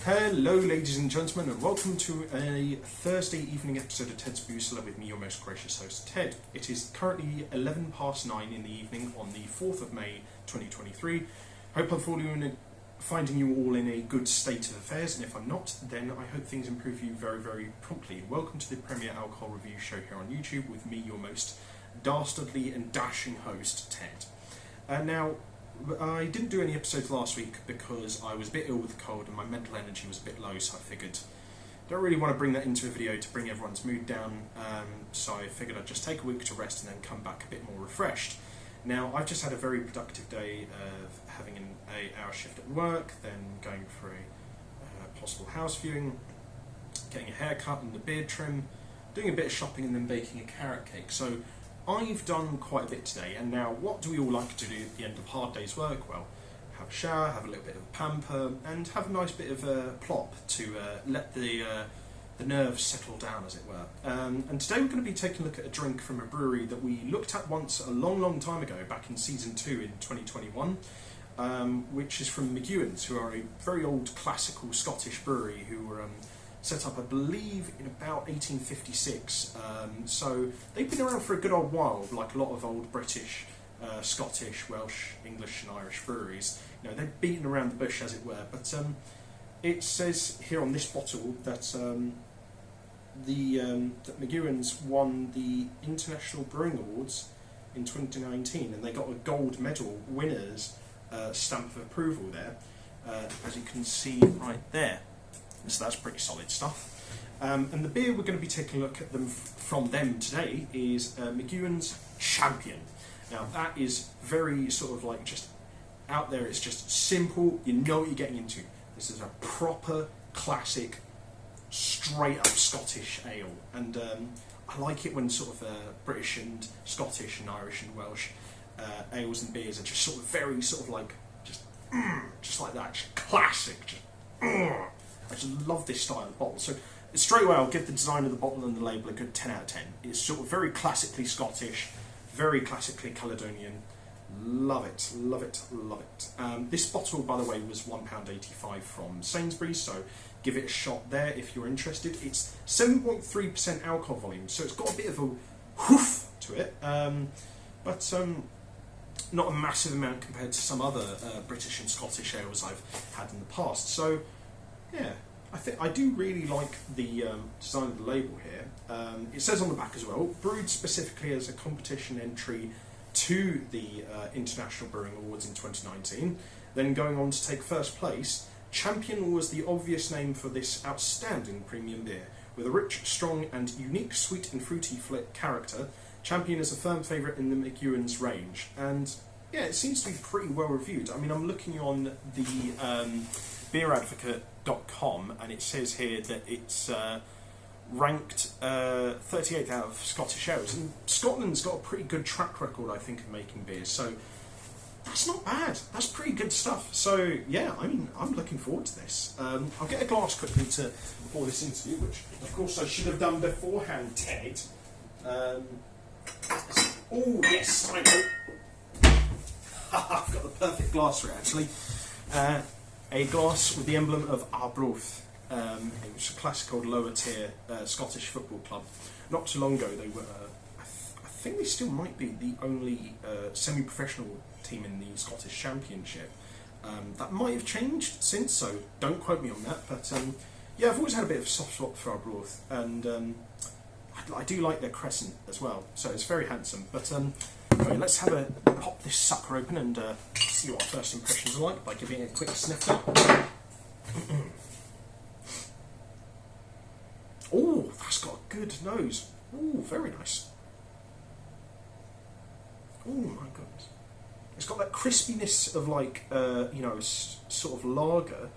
Hello ladies and gentlemen, and welcome to a Thursday evening episode of Ted's Cellar with me, your most gracious host Ted. It is currently 11 past 9 in the evening on the 4th of May 2023. Hope I'm finding you all in a good state of affairs, and if I'm not, then I hope things improve you very, very promptly. Welcome to the Premier Alcohol Review Show here on YouTube with me, your most dastardly and dashing host Ted. Now, I didn't do any episodes last week because I was a bit ill with a cold and my mental energy was a bit low, so I figured I don't really want to bring that into a video to bring everyone's mood down, so I figured I'd just take a week to rest and then come back a bit more refreshed. Now, I've just had a very productive day of having an 8-hour shift at work, then going for a possible house viewing, getting a haircut and the beard trim, doing a bit of shopping and then baking a carrot cake. So I've done quite a bit today, and now what do we all like to do at the end of a hard day's work? Well, have a shower, have a little bit of a pamper, and have a nice bit of a plop to let the nerves settle down, as it were. And today we're going to be taking a look at a drink from a brewery that we looked at once a long, long time ago, back in Season 2 in 2021, which is from McEwan's, who are a very old classical Scottish brewery who were set up, I believe, in about 1856. So they've been around for a good old while, like a lot of old British, Scottish, Welsh, English and Irish breweries. You know, they've beaten around the bush, as it were. But it says here on this bottle that that McEwan's won the International Brewing Awards in 2019, and they got a gold medal winners stamp of approval there, as you can see right there. So that's pretty solid stuff. And the beer we're going to be taking a look at from them today is McEwan's Champion. Now that is very sort of like just out there, it's just simple, you know what you're getting into. This is a proper classic, straight up Scottish ale, and I like it when sort of British and Scottish and Irish and Welsh ales and beers are just sort of very sort of like, just like that, just classic, just I just love this style of bottle. So straight away I'll give the design of the bottle and the label a good 10 out of 10. It's sort of very classically Scottish, very classically Caledonian. Love it, love it, love it. This bottle, by the way, was £1.85 from Sainsbury's, so give it a shot there if you're interested. It's 7.3% alcohol volume, so it's got a bit of a hoof to it, but not a massive amount compared to some other British and Scottish ales I've had in the past. So yeah, I do really like the design of the label here. It says on the back as well, brewed specifically as a competition entry to the International Brewing Awards in 2019, then going on to take first place. Champion was the obvious name for this outstanding premium beer. With a rich, strong and unique sweet and fruity character, Champion is a firm favourite in the McEwan's range. And yeah, it seems to be pretty well reviewed. I mean, I'm looking on the beeradvocate.com, and it says here that it's ranked 38th out of Scottish ales, and Scotland's got a pretty good track record, I think, of making beers, so that's not bad. That's pretty good stuff. So yeah, I mean, I'm looking forward to this. I'll get a glass quickly to pour this into, which of course I should have done beforehand, Ted. Oh yes, I know. I've got the perfect glass for it, actually. A glass with the emblem of Arbroath, which is a classic old lower tier Scottish football club. Not too long ago, they were, I think they still might be the only semi-professional team in the Scottish Championship. That might have changed since, so don't quote me on that. But yeah, I've always had a bit of a soft spot for Arbroath, and I do like their crescent as well, so it's very handsome. But anyway, let's have a pop this sucker open and see what our first impressions are like by giving it a quick sniff now. Oh, that's got a good nose. Oh, very nice. Oh my goodness. It's got that crispiness of like, you know, sort of lager.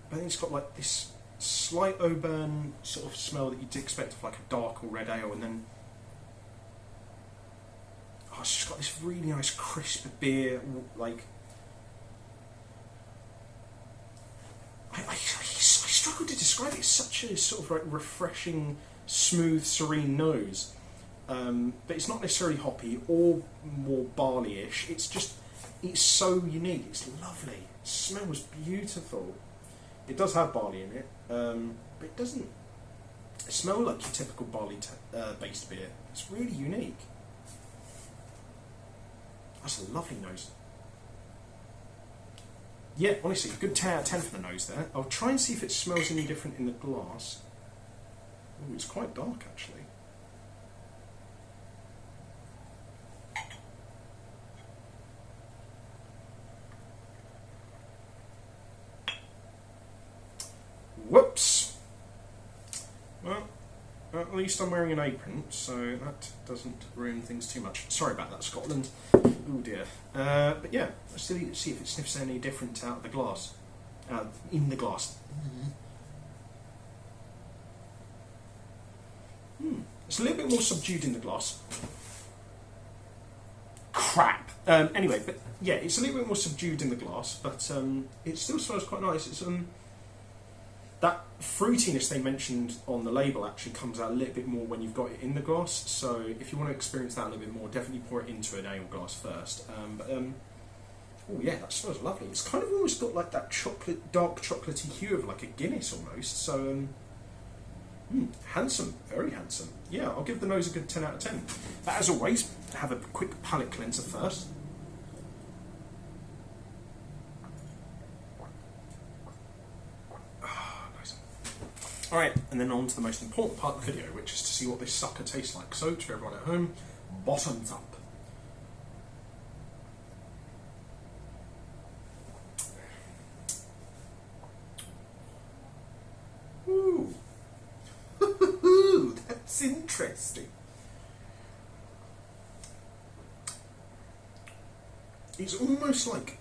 But then it's got like this slight Auburn sort of smell that you'd expect of like a dark or red ale, and then it's just got this really nice crisp beer, like I struggle to describe it. It's such a sort of like refreshing, smooth, serene nose, but it's not necessarily hoppy or more barley-ish. It's just It's so unique. It's lovely. It smells beautiful. It does have barley in it, but it doesn't smell like your typical barley-based beer. It's really unique. That's a lovely nose. Yeah, honestly, a good 10 out of 10 for the nose there. I'll try and see if it smells any different in the glass. Oh, it's quite dark, actually. Whoops! Well, at least I'm wearing an apron, so that doesn't ruin things too much. Sorry about that, Scotland. Oh dear. But yeah, let's see if it sniffs any different out of the glass. In the glass. It's a little bit more subdued in the glass. Crap! Anyway, but yeah, it's a little bit more subdued in the glass, but it still smells quite nice. It's that fruitiness they mentioned on the label actually comes out a little bit more when you've got it in the glass. So if you want to experience that a little bit more, definitely pour it into an ale glass first. Oh yeah, that smells lovely. It's kind of almost got like that dark chocolatey hue of like a Guinness almost. So handsome, very handsome. Yeah, I'll give the nose a good 10 out of 10. But as always, have a quick palate cleanser first. Alright, and then on to the most important part of the video, which is to see what this sucker tastes like. So, to everyone at home, bottoms up. Ooh. That's interesting. It's almost like...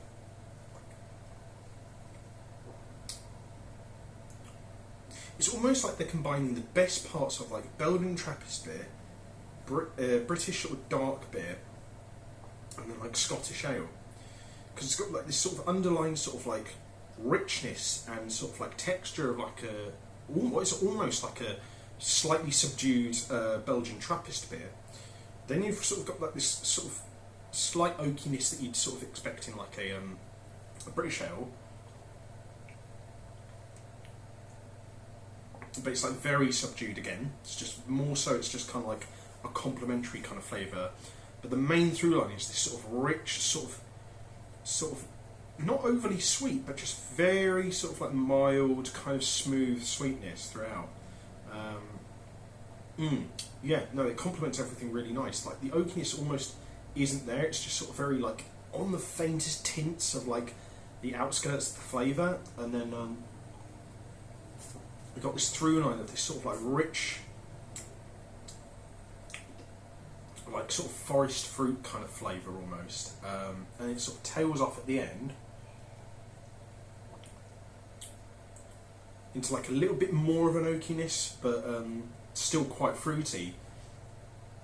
It's almost like they're combining the best parts of like Belgian Trappist beer, British sort of dark beer, and then like Scottish ale. Because it's got like this sort of underlying sort of like richness and sort of like texture of like it's almost like a slightly subdued Belgian Trappist beer. Then you've sort of got like this sort of slight oakiness that you'd sort of expect in like a British ale. But it's like very subdued again. It's just more so. It's just kind of like a complementary kind of flavour. But the main through line is this sort of rich, sort of not overly sweet, but just very sort of like mild, kind of smooth sweetness throughout. Yeah, no, it complements everything really nice. Like the oakiness almost isn't there. It's just sort of very like on the faintest tints of like the outskirts of the flavour, and then we've got this through line of this sort of like rich, like sort of forest fruit kind of flavour almost, and it sort of tails off at the end into like a little bit more of an oakiness, but still quite fruity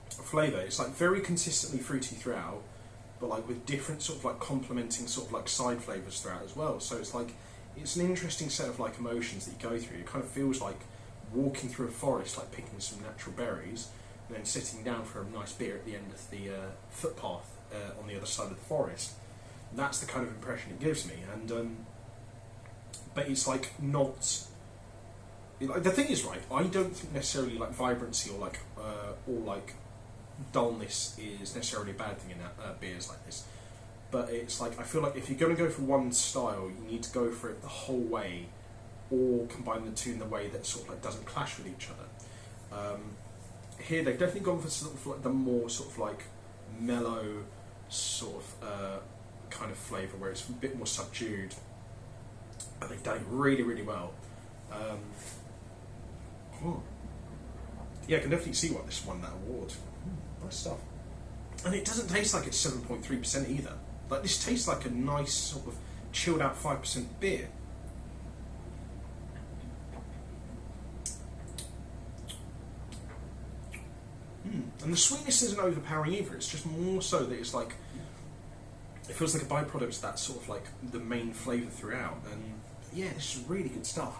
flavour. It's like very consistently fruity throughout, but like with different sort of like complementing sort of like side flavours throughout as well. So it's like, it's an interesting set of like emotions that you go through. It kind of feels like walking through a forest, like picking some natural berries, and then sitting down for a nice beer at the end of the footpath on the other side of the forest. And that's the kind of impression it gives me. And but it's like not. The thing is, right, I don't think necessarily like vibrancy or like dullness is necessarily a bad thing in beers like this. But it's like, I feel like if you're going to go for one style, you need to go for it the whole way, or combine the two in the way that sort of like doesn't clash with each other. Here they've definitely gone for sort of like the more sort of like mellow sort of kind of flavour, where it's a bit more subdued, and they've done it really, really well. Yeah, I can definitely see why this won that award. Nice stuff. And it doesn't taste like it's 7.3% either. Like, this tastes like a nice sort of chilled out 5% beer. And the sweetness isn't overpowering either. It's just more so that it's like, it feels like a byproduct of that sort of like the main flavour throughout. And yeah, this is really good stuff.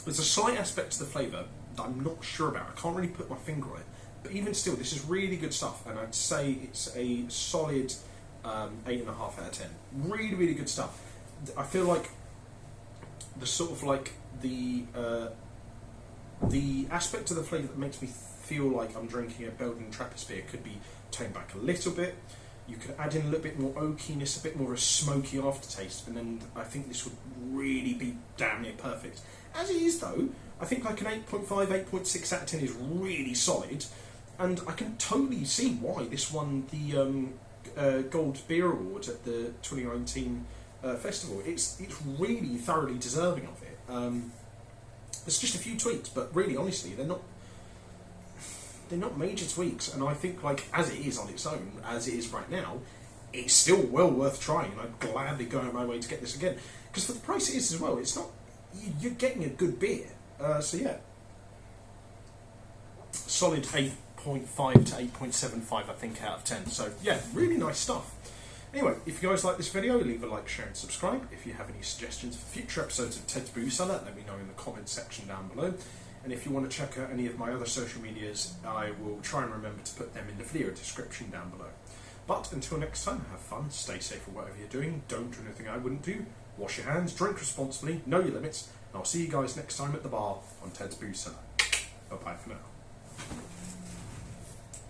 There's a slight aspect to the flavour that I'm not sure about. I can't really put my finger on it. but even still, this is really good stuff, and I'd say it's a solid 8.5 out of 10. Really, really good stuff. I feel like the sort of like the aspect of the flavour that makes me feel like I'm drinking a Belgian Trappist beer could be toned back a little bit. You could add in a little bit more oakiness, a bit more of a smoky aftertaste, and then I think this would really be damn near perfect. As it is though, I think like an 8.5, 8.6 out of 10 is really solid, and I can totally see why this won the Gold Beer Award at the 2019 festival. It's really thoroughly deserving of it. There's just a few tweaks, but really, honestly, they're not major tweaks, and I think like as it is on its own, as it is right now, it's still well worth trying, and I'd gladly go out of my way to get this again, because for the price it is as well, it's not, you're getting a good beer. So yeah, solid 8.5 to 8.75 I think out of 10. So yeah, really nice stuff. Anyway, if you guys like this video, leave a like, share and subscribe. If you have any suggestions for future episodes of Ted's Brew Cellar, let me know in the comments section down below. And if you want to check out any of my other social medias, I will try and remember to put them in the video description down below. But until next time, have fun, stay safe for whatever you're doing, don't do anything I wouldn't do, wash your hands, drink responsibly, know your limits, and I'll see you guys next time at the bar on Ted's Brew Cellar. Bye bye for now.